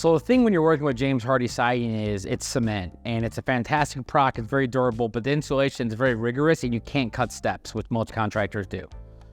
So the thing when you're working with James Hardie siding is it's cement, and it's a fantastic product. It's very durable, but the insulation is very rigorous, and you can't cut steps, which most contractors do.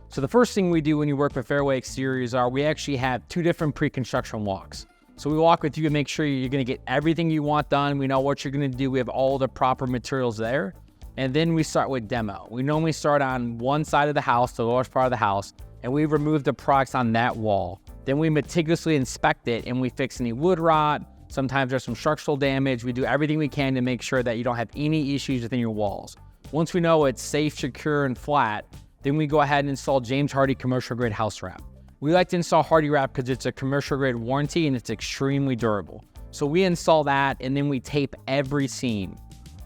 So the first thing we do when you work with Fairway exteriors are we actually have 2 different pre-construction walks. So we walk with you and make sure you're going to get everything you want done. We know what you're going to do. We have all the proper materials there. And then we start with demo. We normally start on one side of the house, the lowest part of the house, and we remove the products on that wall. Then we meticulously inspect it and we fix any wood rot. Sometimes there's some structural damage. We do everything we can to make sure that you don't have any issues within your walls. Once we know it's safe, secure, and flat, then we go ahead and install James Hardie commercial grade house wrap. We like to install Hardie wrap because it's a commercial grade warranty and it's extremely durable. So we install that and then we tape every seam.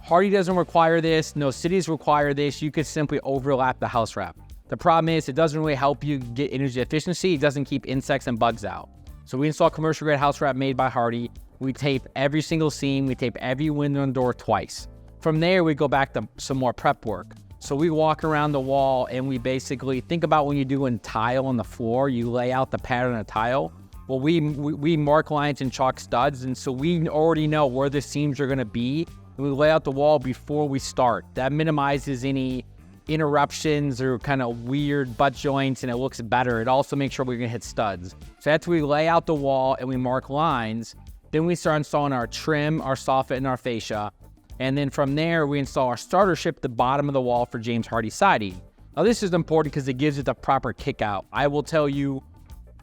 Hardie doesn't require this. No cities require this. You could simply overlap the house wrap. The problem is it doesn't really help you get energy efficiency. It doesn't keep insects and bugs out. So we install commercial grade house wrap made by Hardie. We tape every single seam. We tape every window and door twice. From there, we go back to some more prep work. So we walk around the wall and we basically think about when you're doing tile on the floor, you lay out the pattern of tile. Well, we mark lines and chalk studs, and so we already know where the seams are gonna be, and we lay out the wall before we start. That minimizes any interruptions or kind of weird butt joints, and it looks better. It also makes sure we're gonna hit studs. So after we lay out the wall and we mark lines, then we start installing our trim, our soffit, and our fascia. And then from there, we install our starter strip at the bottom of the wall for James Hardie siding. Now this is important because it gives it the proper kick out. I will tell you,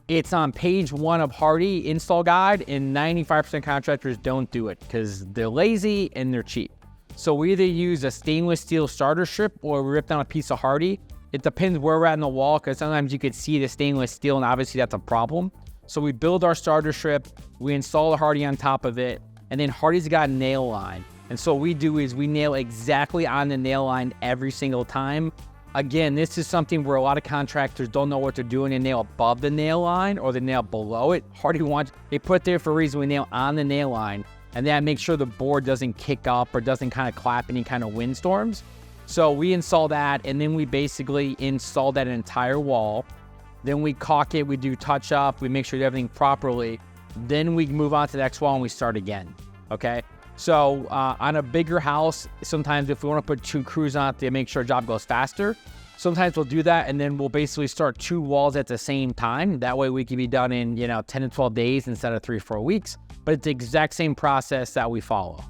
it's on page 1 of Hardie install guide, and 95% contractors don't do it because they're lazy and they're cheap. So we either use a stainless steel starter strip or we rip down a piece of Hardie. It depends where we're at in the wall because sometimes you could see the stainless steel and obviously that's a problem. So we build our starter strip, we install the Hardie on top of it, and then Hardie's got a nail line. And so what we do is we nail exactly on the nail line every single time. Again, this is something where a lot of contractors don't know what they're doing and nail above the nail line or the nail below it. Hardie wants, they put there for a reason. We nail on the nail line, and that makes sure the board doesn't kick up or doesn't kind of clap any kind of windstorms. So we install that, and then we basically install that entire wall. Then we caulk it, we do touch up, we make sure everything properly. Then we move on to the next wall and we start again, okay? So on a bigger house, sometimes if we want to put 2 crews on it to make sure a job goes faster, sometimes we'll do that, and then we'll basically start 2 walls at the same time. That way we can be done in 10 to 12 days instead of 3 or 4 weeks. But it's the exact same process that we follow.